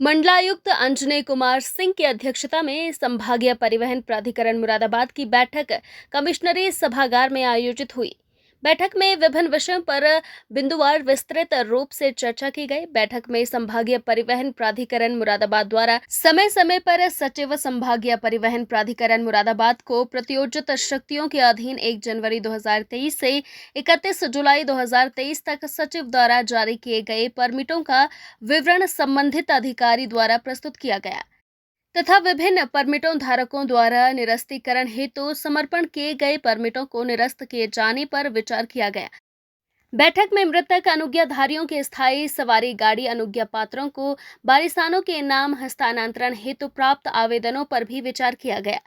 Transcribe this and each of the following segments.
मंडलायुक्त अंजनेय कुमार सिंह की अध्यक्षता में संभागीय परिवहन प्राधिकरण मुरादाबाद की बैठक कमिश्नरी सभागार में आयोजित हुई। बैठक में विभिन्न विषयों पर बिंदुवार विस्तृत रूप से चर्चा की गई। बैठक में संभागीय परिवहन प्राधिकरण मुरादाबाद द्वारा समय समय पर सचिव संभागीय परिवहन प्राधिकरण मुरादाबाद को प्रतियोजित शक्तियों के अधीन 1 जनवरी 2023 से 31 जुलाई 2023 तक सचिव द्वारा जारी किए गए परमिटों का विवरण संबंधित अधिकारी द्वारा प्रस्तुत किया गया तथा विभिन्न परमिटों धारकों द्वारा निरस्तीकरण हेतु समर्पण किए गए परमिटों को निरस्त किए जाने पर विचार किया गया। बैठक में मृतक अनुज्ञाधारियों के स्थायी सवारी गाड़ी अनुज्ञा पात्रों को वारिसानों के नाम हस्तांतरण हेतु प्राप्त आवेदनों पर भी विचार किया गया।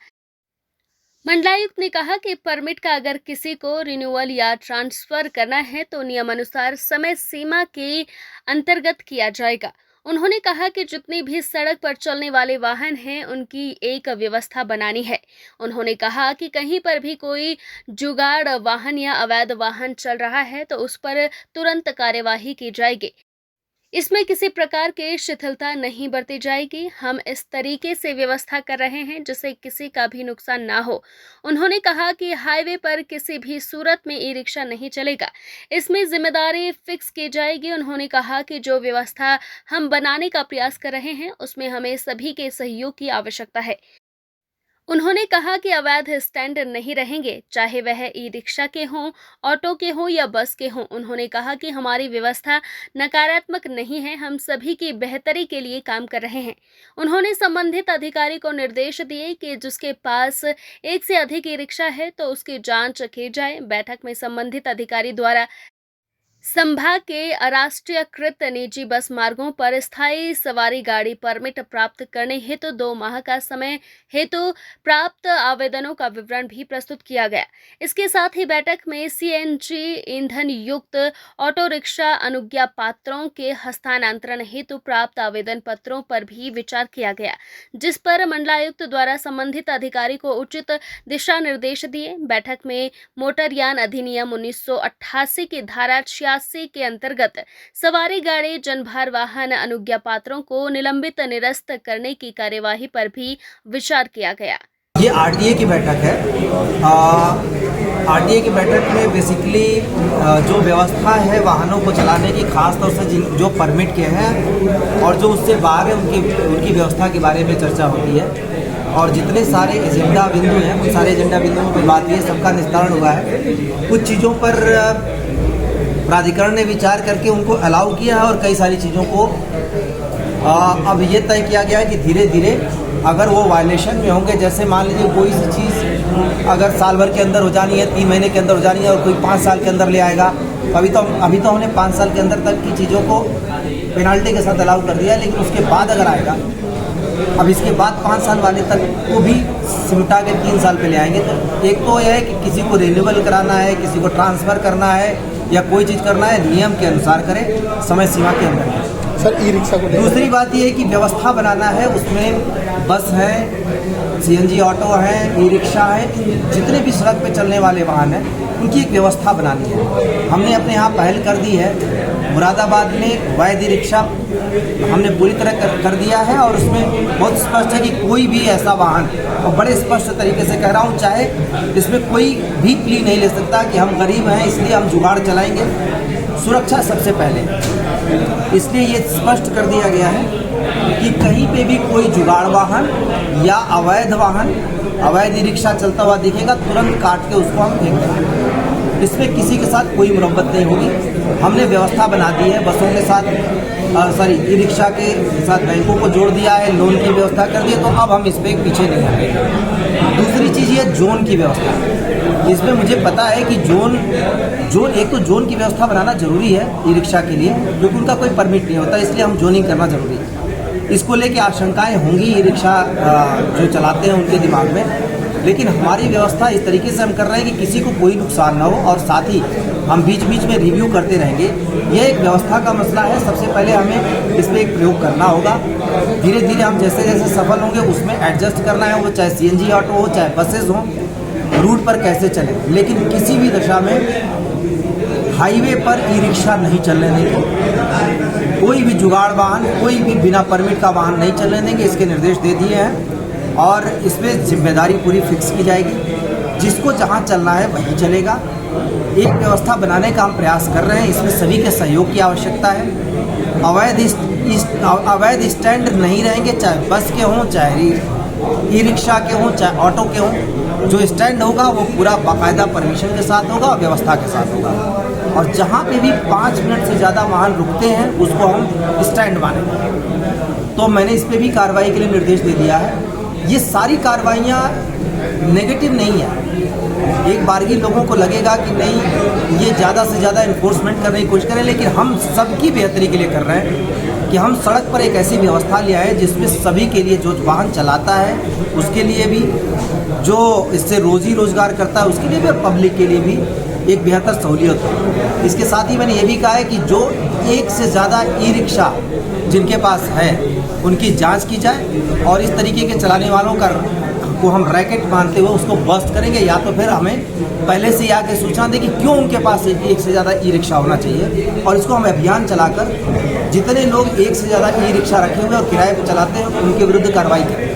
मंडलायुक्त ने कहा कि परमिट का अगर किसी को रिन्यूअल या ट्रांसफर करना है तो नियमानुसार समय सीमा के अंतर्गत किया जाएगा। उन्होंने कहा कि जितनी भी सड़क पर चलने वाले वाहन हैं उनकी एक व्यवस्था बनानी है। उन्होंने कहा कि कहीं पर भी कोई जुगाड़ वाहन या अवैध वाहन चल रहा है तो उस पर तुरंत कार्यवाही की जाएगी। इसमें किसी प्रकार की शिथिलता नहीं बरती जाएगी। हम इस तरीके से व्यवस्था कर रहे हैं जिससे किसी का भी नुकसान ना हो। उन्होंने कहा कि हाईवे पर किसी भी सूरत में ई रिक्शा नहीं चलेगा, इसमें जिम्मेदारी फिक्स की जाएगी। उन्होंने कहा कि जो व्यवस्था हम बनाने का प्रयास कर रहे हैं उसमें हमें सभी के सहयोग की आवश्यकता है। उन्होंने कहा कि अवैध स्टैंड नहीं रहेंगे, चाहे वह ई रिक्शा के हों, ऑटो के हों या बस के हों। उन्होंने कहा कि हमारी व्यवस्था नकारात्मक नहीं है, हम सभी की बेहतरी के लिए काम कर रहे हैं। उन्होंने संबंधित अधिकारी को निर्देश दिए कि जिसके पास एक से अधिक ई रिक्शा है तो उसकी जांच की जाए। बैठक में संबंधित अधिकारी द्वारा संभाग के अराष्ट्रीयकृत निजी बस मार्गों पर स्थायी सवारी गाड़ी परमिट प्राप्त करने हेतु 2 माह का समय हेतु प्राप्त आवेदनों का विवरण भी प्रस्तुत किया गया। इसके साथ ही बैठक में सीएनजी ईंधन युक्त ऑटो रिक्शा अनुज्ञा पात्रों के हस्तांतरण हेतु प्राप्त आवेदन पत्रों पर भी विचार किया गया, जिस पर मंडलायुक्त द्वारा संबंधित अधिकारी को उचित दिशा निर्देश दिए। बैठक में मोटरयान अधिनियम 1988 की धारा 86 के अंतर्गत सवारी गाड़ी जनभार वाहन अनुज्ञा पात्रों को निलंबित निरस्त करने की कार्यवाही पर भी विचार किया गया। ये आरटीए की बैठक है। आरटीए की बैठक में बेसिकली जो व्यवस्था है वाहनों को चलाने की, खास तौर से जो परमिट के हैं और जो उससे बाहर है उनकी व्यवस्था के बारे में चर्चा होती है। और जितने सारे एजेंडा बिंदु हैं उन सारे एजेंडा बिंदुओं पर बात ये सबका निस्तारण हुआ है। कुछ चीज़ों पर प्राधिकरण ने विचार करके उनको अलाउ किया है और कई सारी चीज़ों को अब ये तय किया गया है कि धीरे धीरे अगर वो वायलेशन में होंगे, जैसे मान लीजिए कोई सी चीज़ अगर साल भर के अंदर हो जानी है, 3 महीने के अंदर हो जानी है और कोई 5 साल के अंदर ले आएगा, अभी तो हमने 5 साल के अंदर तक की चीज़ों को पेनाल्टी के साथ अलाउ कर दिया है। लेकिन उसके बाद अगर आएगा, अब इसके बाद 5 साल वाले तक को भी सिमटा के 3 साल पे ले आएंगे। तो एक तो यह है कि किसी को रिन्यूअल कराना है, किसी को ट्रांसफ़र करना है या कोई चीज़ करना है, नियम के अनुसार करें, समय सीमा के अंदर। सर ई रिक्शा को दूसरी बात ये है कि व्यवस्था बनाना है, उसमें बस है, सीएनजी ऑटो है, ई रिक्शा है, जितने भी सड़क पे चलने वाले वाहन हैं उनकी एक व्यवस्था बनानी है। हमने अपने यहाँ पहल कर दी है। मुरादाबाद में वैध ई रिक्शा हमने पूरी तरह कर दिया है और उसमें बहुत स्पष्ट है कि कोई भी ऐसा वाहन, और बड़े स्पष्ट तरीके से कह रहा हूँ, चाहे इसमें कोई भी प्ली नहीं ले सकता कि हम गरीब हैं इसलिए हम जुगाड़ चलाएंगे। सुरक्षा सबसे पहले, इसलिए ये स्पष्ट कर दिया गया है कि कहीं पे भी कोई जुगाड़ वाहन या अवैध वाहन, अवैध ई रिक्शा चलता हुआ दिखेगा, तुरंत काट के उसको हम फेंक देंगे। इसमें किसी के साथ कोई मुरब्बत नहीं होगी। हमने व्यवस्था बना दी है, बसों के साथ ई रिक्शा के साथ बैंकों को जोड़ दिया है, लोन की व्यवस्था कर दी है, तो अब हम इस पर पीछे नहीं आएंगे। दूसरी चीज़ ये जोन की व्यवस्था, इसमें मुझे पता है कि जोन एक तो जोन की व्यवस्था बनाना जरूरी है ई रिक्शा के लिए, क्योंकि उनका कोई परमिट नहीं होता, इसलिए हम जोनिंग करना जरूरी है। इसको लेके आशंकाएं होंगी ई रिक्शा जो चलाते हैं उनके दिमाग में, लेकिन हमारी व्यवस्था इस तरीके से हम कर रहे हैं कि किसी को कोई नुकसान ना हो और साथ ही हम बीच बीच में रिव्यू करते रहेंगे। ये एक व्यवस्था का मसला है। सबसे पहले हमें इस पर एक प्रयोग करना होगा। धीरे धीरे हम जैसे जैसे सफल होंगे उसमें एडजस्ट करना है, वो चाहे सीएनजी ऑटो हो चाहे बसेज हों, रूट पर कैसे चले। लेकिन किसी भी दशा में हाईवे पर ई रिक्शा नहीं चलने देंगे। कोई भी जुगाड़ वाहन, कोई भी बिना परमिट का वाहन नहीं चलने देंगे, इसके निर्देश दे दिए हैं। और इसमें जिम्मेदारी पूरी फिक्स की जाएगी, जिसको जहाँ चलना है वहीं चलेगा। एक व्यवस्था बनाने का हम प्रयास कर रहे हैं, इसमें सभी के सहयोग की आवश्यकता है। अवैध स्टैंड नहीं रहेंगे, चाहे बस के हों, चाहे ई रिक्शा के हों, चाहे ऑटो के हों। जो स्टैंड होगा वो पूरा बाकायदा परमिशन के साथ होगा और व्यवस्था के साथ होगा। और जहाँ पे भी 5 मिनट से ज़्यादा वाहन रुकते हैं उसको हम स्टैंड मानेंगे। तो मैंने इस पर भी कार्रवाई के लिए निर्देश दे दिया है। ये सारी कार्रवाइयाँ नेगेटिव नहीं है। एक बारगी लोगों को लगेगा कि नहीं, ये ज़्यादा से ज़्यादा इन्फोर्समेंट करने की कोशिश करें, लेकिन हम सबकी बेहतरी के लिए कर रहे हैं कि हम सड़क पर एक ऐसी व्यवस्था ले आए जिसमें सभी के लिए, जो वाहन चलाता है उसके लिए भी, जो इससे रोजी रोजगार करता है उसके लिए भी, और पब्लिक के लिए भी एक बेहतर सहूलियत हो। इसके साथ ही मैंने ये भी कहा है कि जो एक से ज़्यादा ई रिक्शा जिनके पास है उनकी जांच की जाए, और इस तरीके के चलाने वालों को हम रैकेट मानते हुए उसको बस्ट करेंगे, या तो फिर हमें पहले से आके सूचना दें कि क्यों उनके पास एक से ज़्यादा ई रिक्शा होना चाहिए, और इसको हम अभियान चलाकर जितने लोग एक से ज़्यादा ई रिक्शा रखे हुए और किराए पर चलाते हैं उनके विरुद्ध कार्रवाई करें।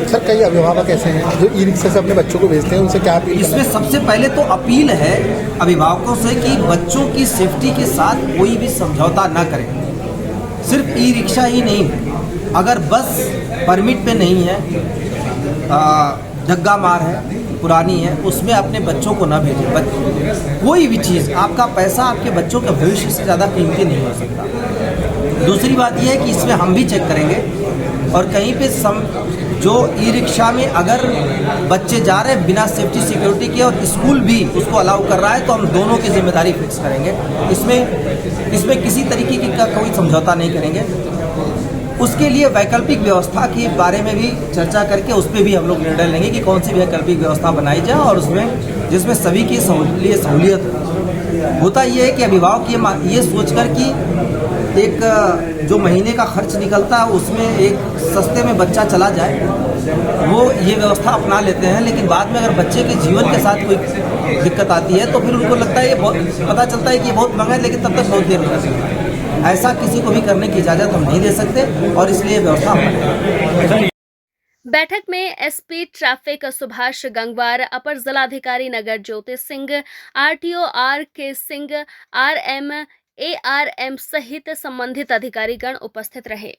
सर, कई अभिभावक ऐसे हैं जो ई रिक्शा से अपने बच्चों को भेजते हैं, उनसे क्या अपील? इसमें सबसे पहले तो अपील है अभिभावकों से कि बच्चों की सेफ्टी के साथ कोई भी समझौता न करें। सिर्फ ई रिक्शा ही नहीं, अगर बस परमिट पे नहीं है, धग्गा मार है, पुरानी है, उसमें अपने बच्चों को न भेजें। कोई भी चीज़, आपका पैसा आपके बच्चों के भविष्य से ज़्यादा कीमती नहीं हो सकता। दूसरी बात यह है कि इसमें हम भी चेक करेंगे, और कहीं पे जो ई रिक्शा में अगर बच्चे जा रहे हैं बिना सेफ्टी सिक्योरिटी के और स्कूल भी उसको अलाउ कर रहा है, तो हम दोनों की जिम्मेदारी फिक्स करेंगे। इसमें किसी तरीके की कोई समझौता नहीं करेंगे। उसके लिए वैकल्पिक व्यवस्था के बारे में भी चर्चा करके उस पर भी हम लोग निर्णय लेंगे कि कौन सी वैकल्पिक व्यवस्था बनाई जाए, और उसमें जिसमें सभी की सहूलियत होता ये है कि अभिभावक ये सोचकर कि एक जो महीने का खर्च निकलता है उसमें एक सस्ते में बच्चा चला जाए, वो ये व्यवस्था अपना लेते हैं। लेकिन बाद में अगर बच्चे के जीवन के साथ कोई दिक्कत आती है तो फिर उनको लगता है, पता चलता है कि ये बहुत महंगा है, लेकिन तब तक बहुत देर निकल सकता है। ऐसा किसी को भी करने की इजाज़त हम नहीं दे सकते, और इसलिए व्यवस्था अपनाएं। बैठक में एसपी ट्रैफिक सुभाष गंगवार, अपर जिलाधिकारी नगर Jyoti Singh, RTO R K. Singh, RM, ARM सहित संबंधित अधिकारीगण उपस्थित रहे।